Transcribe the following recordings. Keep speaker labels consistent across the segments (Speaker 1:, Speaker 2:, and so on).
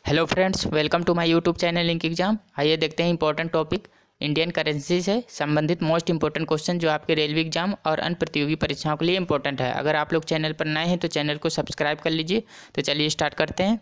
Speaker 1: Hello friends, welcome to my YouTube channel link exam. आइए देखते हैं इंपॉर्टेंट टॉपिक इंडियन करेंसी से संबंधित मोस्ट इंपॉर्टेंट क्वेश्चन जो आपके रेलवे एग्जाम और अन्य प्रतियोगी परीक्षाओं के लिए इंपॉर्टेंट है। अगर आप लोग चैनल पर नए हैं तो चैनल को सब्सक्राइब कर लीजिए। तो चलिए स्टार्ट करते हैं।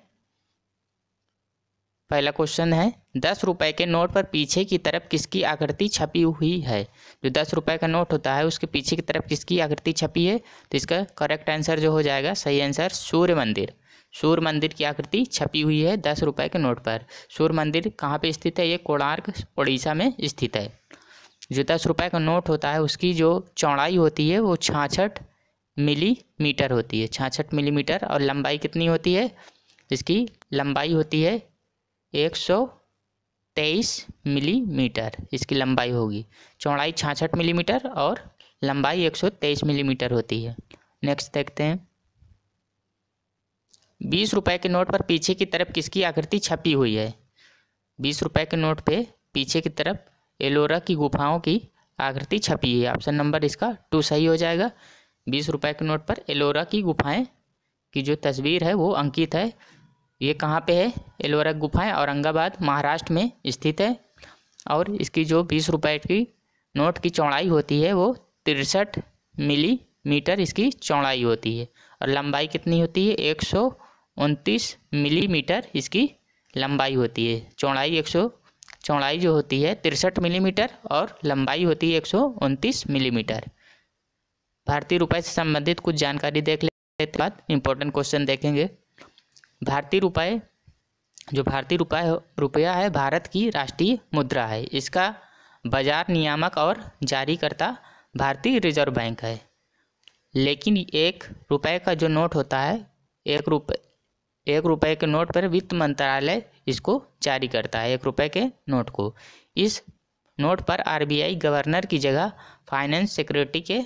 Speaker 1: पहला क्वेश्चन है, 10 रुपये के नोट पर पीछे की तरफ किसकी आकृति छपी हुई है। जो 10 रुपये का नोट होता है उसके पीछे की तरफ किसकी आकृति छपी है। तो इसका करेक्ट आंसर जो हो जाएगा, सही आंसर सूर्य मंदिर। सूर्य मंदिर की आकृति छपी हुई है 10 रुपये के नोट पर। सूर्य मंदिर कहाँ पे स्थित है? ये कोणार्क उड़ीसा में स्थित है। जो 10 रुपये का नोट होता है उसकी जो चौड़ाई होती है वो 66 मिलीमीटर होती है, 66 मिलीमीटर। और लंबाई कितनी होती है? इसकी लंबाई होती है 123 मिलीमीटर। इसकी लंबाई होगी, चौड़ाई 66 मिलीमीटर और लंबाई 123 मिलीमीटर होती है। नेक्स्ट देखते हैं, 20 रुपये के नोट पर पीछे की तरफ किसकी आकृति छपी हुई है। 20 रुपये के नोट पे पीछे की तरफ एलोरा की गुफाओं की आकृति छपी है। ऑप्शन नंबर इसका 2 सही हो जाएगा। 20 रुपये के नोट पर एलोरा की गुफाएं की जो तस्वीर है वो अंकित है। ये कहाँ पे है? एलोरा गुफाएं औरंगाबाद महाराष्ट्र में स्थित है। और इसकी जो 20 रुपये की नोट की चौड़ाई होती है वो 63 मिलीमीटर इसकी चौड़ाई होती है। और लंबाई कितनी होती है? 129 मिलीमीटर इसकी लंबाई होती है। चौड़ाई जो होती है 63 मिलीमीटर और लंबाई होती है 129 मिलीमीटर। भारतीय रुपये से संबंधित कुछ जानकारी देख लेते के बाद इंपॉर्टेंट क्वेश्चन देखेंगे। भारतीय रुपया है भारत की राष्ट्रीय मुद्रा है। इसका बाजार नियामक और जारीकर्ता भारतीय रिजर्व बैंक है। लेकिन 1 रुपये का जो नोट होता है, 1 रुपये के नोट पर वित्त मंत्रालय इसको जारी करता है, 1 रुपये के नोट को। इस नोट पर आरबीआई गवर्नर की जगह फाइनेंस सेक्रेटरी के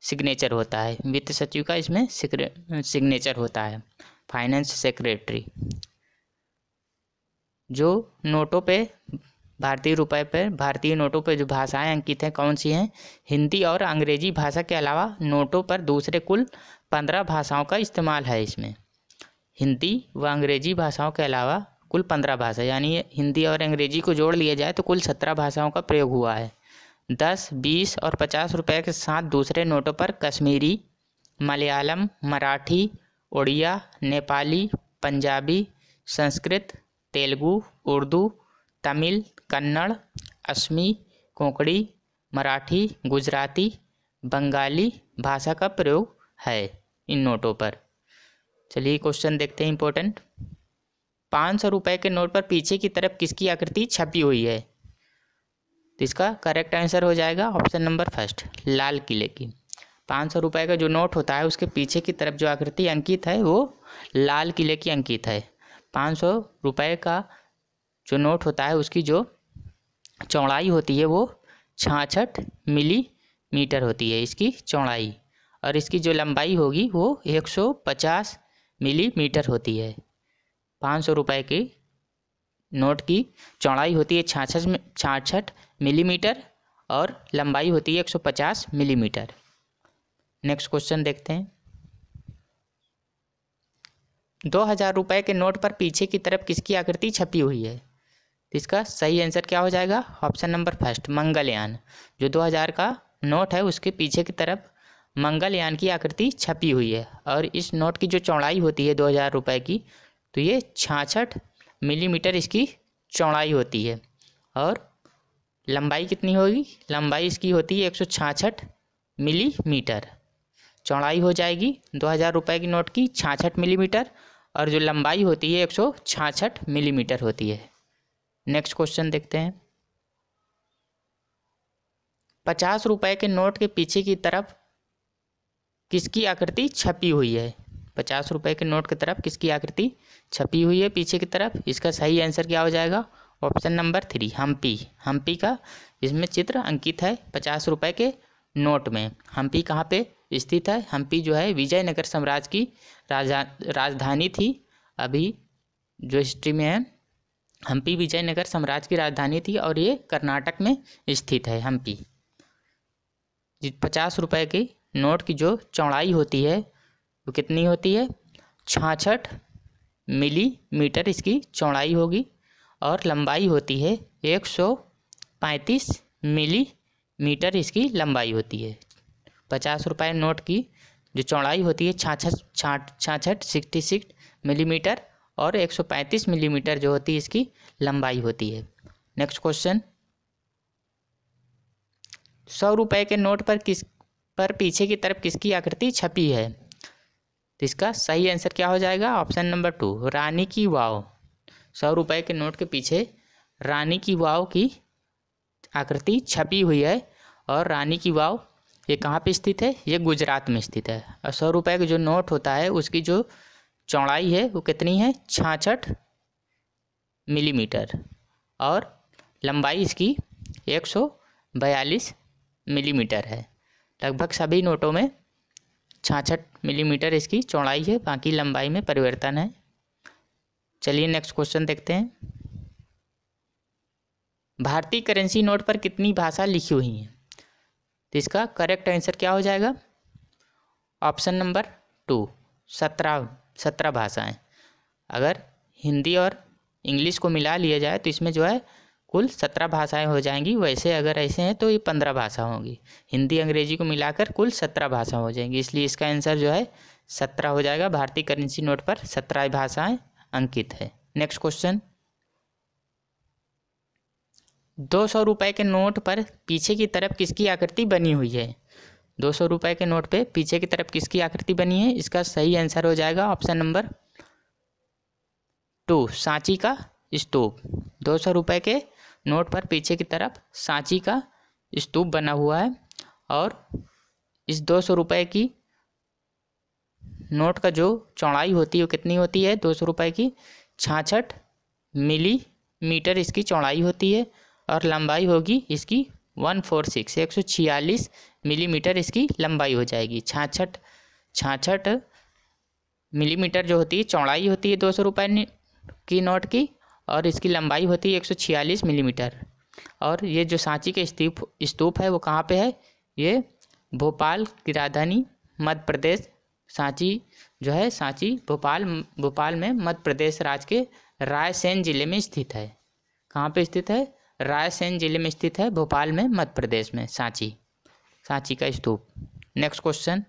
Speaker 1: सिग्नेचर होता है। वित्त सचिव का इसमें सिग्नेचर होता है, फाइनेंस सेक्रेटरी। जो नोटों पे भारतीय नोटों पे जो भाषाएं अंकित हैं कौन सी हैं? हिंदी और अंग्रेजी भाषा के अलावा नोटों पर दूसरे कुल 15 भाषाओं का इस्तेमाल है। इसमें हिंदी व अंग्रेजी भाषाओं के अलावा कुल 15 भाषा, यानी हिंदी और अंग्रेजी को जोड़ लिया जाए तो कुल 17 भाषाओं का प्रयोग हुआ है। 10, 20 और 50 रुपये के साथ दूसरे नोटों पर कश्मीरी, मलयालम, मराठी, उड़िया, नेपाली, पंजाबी, संस्कृत, तेलुगु, उर्दू, तमिल, कन्नड़, असमी, कोंकणी, मराठी, गुजराती, बंगाली भाषा का प्रयोग है इन नोटों पर। चलिए क्वेश्चन देखते हैं इंपॉर्टेंट। 500 रुपये के नोट पर पीछे की तरफ किसकी आकृति छपी हुई है? तो इसका करेक्ट आंसर हो जाएगा ऑप्शन नंबर फर्स्ट, लाल किले की। 500 रुपये का जो नोट होता है उसके पीछे की तरफ जो आकृति अंकित है वो लाल किले की अंकित है। 500 रुपये का जो नोट होता है उसकी जो चौड़ाई होती है वो 66 मिलीमीटर होती है इसकी चौड़ाई। और इसकी जो लंबाई होगी वो 150 मिलीमीटर होती है। 500 रुपये के नोट की चौड़ाई होती है 66 मिलीमीटर और लंबाई होती है 150 मिलीमीटर। नेक्स्ट क्वेश्चन देखते हैं। 2000 रुपये के नोट पर पीछे की तरफ किसकी आकृति छपी हुई है? इसका सही आंसर क्या हो जाएगा? Option number first, Mangalyaan. जो 2000 का नोट है उसके पीछे की तरफ मंगलयान की आकृति छपी हुई है। और इस नोट की जो चौड़ाई होती है 2000 रुपये की, तो ये 66 मिलीमीटर इसकी चौड़ाई होती है। और लंबाई कितनी होगी? लंबाई इसकी होती है 166 मिलीमीटर। चौड़ाई हो जाएगी 2000 रुपये की नोट की 66 मिलीमीटर और जो लंबाई होती है 166 मिलीमीटर होती है। नेक्स्ट क्वेश्चन देखते हैं। 50 रुपये के नोट के पीछे की तरफ किसकी आकृति छपी हुई है? 50 रुपये के नोट की तरफ किसकी आकृति छपी हुई है पीछे की तरफ? इसका सही आंसर क्या हो जाएगा? Option number 3, Hampi. हम्पी का इसमें चित्र अंकित है 50 रुपये के नोट में। हम्पी कहाँ पे स्थित है? हम्पी जो है विजयनगर साम्राज्य की राजधानी थी। अभी जो हिस्ट्री में है, हम्पी विजयनगर साम्राज्य की राजधानी थी और ये कर्नाटक में स्थित है हम्पी। 50 रुपये की नोट की जो चौड़ाई होती है वो कितनी होती है? 66 मिलीमीटर इसकी चौड़ाई होगी और लंबाई होती है 135 मिलीमीटर इसकी लंबाई होती है। 50 रुपये नोट की जो चौड़ाई होती है 66 मिलीमीटर और 135 मिलीमीटर जो होती है इसकी लंबाई होती है। नेक्स्ट क्वेश्चन, 100 रुपये के नोट पर पीछे की तरफ किसकी आकृति छपी है? तो इसका सही आंसर क्या हो जाएगा? ऑप्शन नंबर 2, रानी की वाव। 100 रुपये के नोट के पीछे रानी की वाव की आकृति छपी हुई है और रानी की वाव ये कहाँ पे स्थित है? ये गुजरात में स्थित है। और 100 रुपये का जो नोट होता है उसकी जो चौड़ाई है वो कितनी है? 66 मिलीमीटर और लंबाई इसकी 142 मिलीमीटर है। लगभग सभी नोटों में 66 मिलीमीटर इसकी चौड़ाई है, बाकी लंबाई में परिवर्तन है। चलिए नेक्स्ट क्वेश्चन देखते हैं। भारतीय करेंसी नोट पर कितनी भाषा लिखी हुई हैं? तो इसका करेक्ट आंसर क्या हो जाएगा? ऑप्शन नंबर 2, 17 भाषाएं। अगर हिंदी और इंग्लिश को मिला लिया जाए तो इसमें जो है कुल 17 भाषाएं हो जाएंगी। वैसे अगर ऐसे हैं तो ये 15 भाषा होंगी। हिंदी अंग्रेजी को मिलाकर कुल 17 भाषा हो जाएंगी, इसलिए इसका आंसर जो है 17 हो जाएगा। भारतीय करेंसी नोट पर 17 भाषाएं अंकित है। नेक्स्ट क्वेश्चन, 200 रुपये के नोट पर पीछे की तरफ किसकी आकृति बनी हुई है? 200 रुपये के नोट पे पीछे की तरफ किसकी आकृति बनी है? इसका सही आंसर हो जाएगा ऑप्शन नंबर 2, सांची का स्तूप। 200 रुपये के नोट पर पीछे की तरफ सांची का स्तूप बना हुआ है और इस 200 रुपये की नोट का जो चौड़ाई होती है वो कितनी होती है? 200 रुपये की 66 मिलीमीटर इसकी चौड़ाई होती है और लंबाई होगी इसकी 146 मिलीमीटर इसकी लंबाई हो जाएगी। 66 मिलीमीटर जो होती है चौड़ाई होती है 200 रुपये की नोट की और इसकी लंबाई होती है 146 मिलीमीटर। और ये जो सांची के स्तूप है वो कहाँ पे है? ये भोपाल की राजधानी मध्य प्रदेश, सांची जो है सांची भोपाल में मध्य प्रदेश राज्य के रायसेन जिले में स्थित है। कहाँ पे स्थित है? रायसेन जिले में स्थित है, भोपाल में मध्य प्रदेश में सांची का स्तूप। नेक्स्ट क्वेश्चन,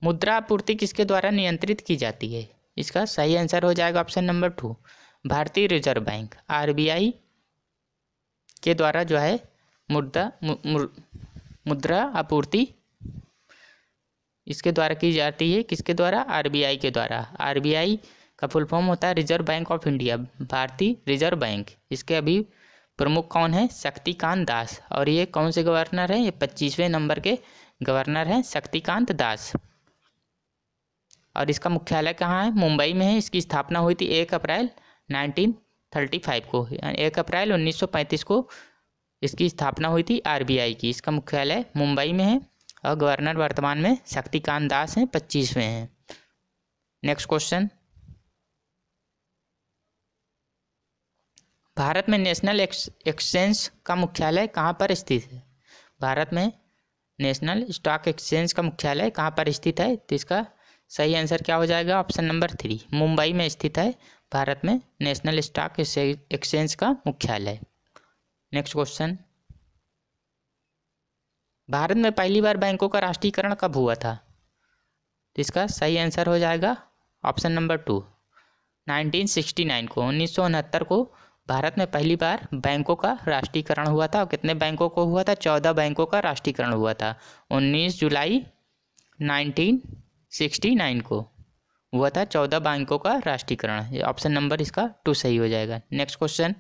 Speaker 1: मुद्रा आपूर्ति किसके द्वारा नियंत्रित की जाती है? इसका सही आंसर हो जाएगा ऑप्शन नंबर 2, भारतीय रिजर्व बैंक RBI के द्वारा जो है मुद्रा आपूर्ति इसके द्वारा की जाती है। किसके द्वारा? RBI के द्वारा। RBI का फुल फॉर्म होता है रिजर्व बैंक ऑफ इंडिया, भारतीय रिजर्व बैंक। इसके अभी प्रमुख कौन है? शक्तिकांत दास। और ये कौन से गवर्नर हैं? ये 25वें नंबर के गवर्नर हैं शक्तिकांत दास। और इसका मुख्यालय कहाँ है? मुंबई में है। इसकी स्थापना हुई थी 1 अप्रैल 1935 को, 1 अप्रैल 1935 को इसकी स्थापना हुई थी RBI की। इसका मुख्यालय मुंबई में है और गवर्नर वर्तमान में शक्तिकांत दास हैं, 25वें हैं। नेक्स्ट क्वेश्चन, भारत में नेशनल एक्सचेंज का मुख्यालय कहाँ पर स्थित है? भारत में नेशनल स्टॉक एक्सचेंज का मुख्यालय कहाँ पर स्थित है? तो इसका सही आंसर क्या हो जाएगा? ऑप्शन नंबर 3, मुंबई में स्थित है भारत में नेशनल स्टॉक एक्सचेंज का मुख्यालय। नेक्स्ट क्वेश्चन, भारत में पहली बार बैंकों का राष्ट्रीयकरण कब हुआ था? तो इसका सही आंसर हो जाएगा ऑप्शन नंबर 2, 1969 को, 1969 को भारत में पहली बार बैंकों का राष्ट्रीयकरण हुआ था। और कितने बैंकों को हुआ था? 14 बैंकों का राष्ट्रीयकरण हुआ था। 19 जुलाई 1969 को हुआ था 14 बैंकों का राष्ट्रीयकरण। ये ऑप्शन नंबर इसका 2 सही हो जाएगा। नेक्स्ट क्वेश्चन,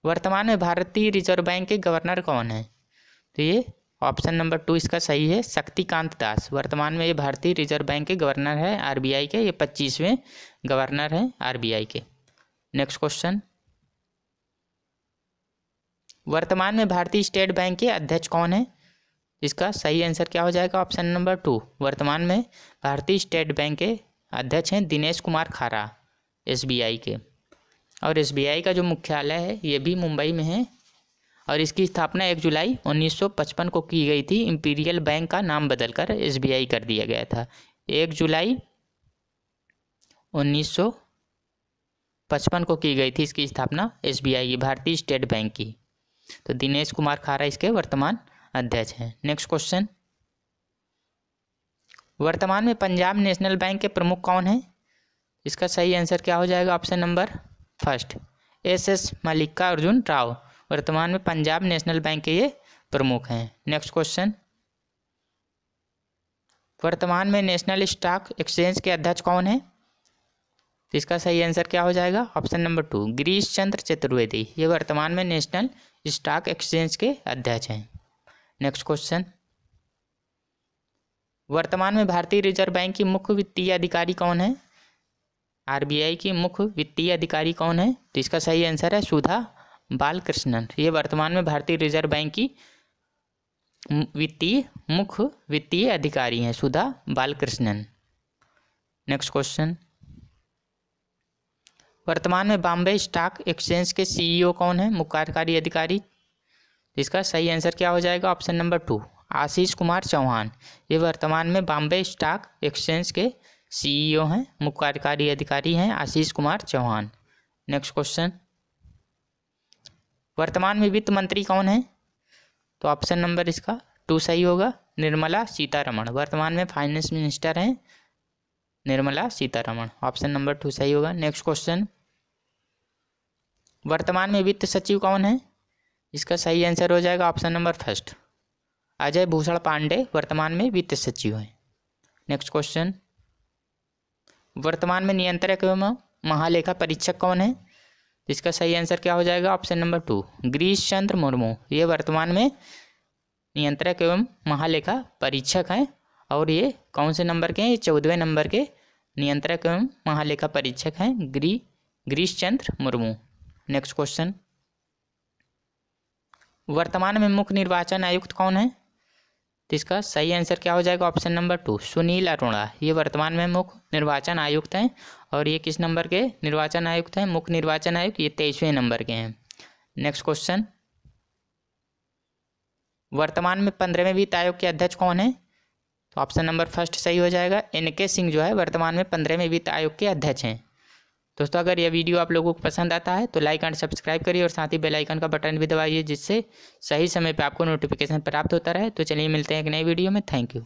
Speaker 1: वर्तमान में भारतीय रिजर्व बैंक के गवर्नर कौन है? तो ये ऑप्शन नंबर 2 इसका सही है, शक्तिकांत दास। वर्तमान में ये भारतीय रिजर्व बैंक के गवर्नर है RBI के। ये 25वें गवर्नर हैं RBI के। नेक्स्ट क्वेश्चन, वर्तमान में भारतीय स्टेट बैंक के अध्यक्ष कौन है? इसका सही आंसर क्या हो जाएगा? ऑप्शन नंबर 2, वर्तमान में भारतीय स्टेट बैंक के अध्यक्ष हैं दिनेश कुमार खारा, SBI के। और SBI का जो मुख्यालय है ये भी मुंबई में है और इसकी स्थापना 1 जुलाई 1955 को की गई थी। इंपीरियल बैंक का नाम बदलकर SBI कर दिया गया था। 1 जुलाई 1955 को की गई थी इसकी स्थापना SBI की, भारतीय स्टेट बैंक की। तो दिनेश कुमार खारा इसके वर्तमान अध्यक्ष हैं। नेक्स्ट क्वेश्चन, वर्तमान में पंजाब नेशनल बैंक के प्रमुख कौन हैं? इसका सही आंसर क्या हो जाएगा? Option number first SS Mallikarjun Rao वर्तमान में पंजाब नेशनल बैंक के ये प्रमुख हैं। नेक्स्ट क्वेश्चन, वर्तमान में नेशनल स्टॉक एक्सचेंज के अध्यक्ष कौन है? तो इसका सही आंसर क्या हो जाएगा? ऑप्शन नंबर 2 गिरीश चंद्र चतुर्वेदी, ये वर्तमान में नेशनल स्टॉक एक्सचेंज के अध्यक्ष हैं। नेक्स्ट क्वेश्चन, वर्तमान में भारतीय रिजर्व बैंक की मुख्य वित्तीय अधिकारी कौन है? RBI की मुख्य वित्तीय अधिकारी कौन है? तो इसका सही आंसर है सुधा बालकृष्णन, ये वर्तमान में भारतीय रिजर्व बैंक की मुख्य वित्तीय अधिकारी हैं, सुधा बालकृष्णन। नेक्स्ट क्वेश्चन, वर्तमान में बॉम्बे स्टॉक एक्सचेंज के CEO कौन है? मुख्य कार्यकारी अधिकारी। इसका सही आंसर क्या हो जाएगा? ऑप्शन नंबर 2 आशीष कुमार चौहान, ये वर्तमान में बॉम्बे स्टॉक एक्सचेंज के CEO हैं, मुख्य कार्यकारी अधिकारी हैं आशीष कुमार चौहान। नेक्स्ट क्वेश्चन, वर्तमान में वित्त मंत्री कौन है? तो ऑप्शन नंबर इसका 2 सही होगा, निर्मला सीतारमण, वर्तमान में फाइनेंस मिनिस्टर हैं निर्मला सीतारमण, ऑप्शन नंबर 2 सही होगा। नेक्स्ट क्वेश्चन, वर्तमान में वित्त सचिव कौन है? इसका सही आंसर हो जाएगा option number first Ajay Bhushan Pandey, वर्तमान में वित्त सचिव हैं। नेक्स्ट क्वेश्चन, वर्तमान में नियंत्रक एवं महालेखा परीक्षक कौन है? इसका सही आंसर क्या हो जाएगा? ऑप्शन नंबर 2 गिरीश चंद्र मुर्मू, ये वर्तमान में नियंत्रक एवं महालेखा परीक्षक हैं और ये कौन से नंबर के हैं? ये 14वें नंबर के नियंत्रक एवं महालेखा परीक्षक हैं गिरीश चंद्र मुर्मू। नेक्स्ट क्वेश्चन, वर्तमान में मुख्य निर्वाचन आयुक्त कौन है? तो इसका सही आंसर क्या हो जाएगा? ऑप्शन नंबर 2 सुनील अरोड़ा, ये वर्तमान में मुख्य निर्वाचन आयुक्त हैं और ये किस नंबर के निर्वाचन आयुक्त हैं? मुख्य निर्वाचन आयुक्त, ये 23वें नंबर के हैं। नेक्स्ट क्वेश्चन, वर्तमान में 15वें वित्त आयोग के अध्यक्ष कौन है? तो ऑप्शन नंबर फर्स्ट सही हो जाएगा, NK सिंह जो है वर्तमान में 15वें वित्त आयोग के अध्यक्ष हैं। दोस्तों, अगर यह वीडियो आप लोगों को पसंद आता है तो लाइक एंड सब्सक्राइब करिए और साथ ही बेल आइकन का बटन भी दबाइए, जिससे सही समय पर आपको नोटिफिकेशन प्राप्त होता रहे। तो चलिए मिलते हैं एक नई वीडियो में। Thank you.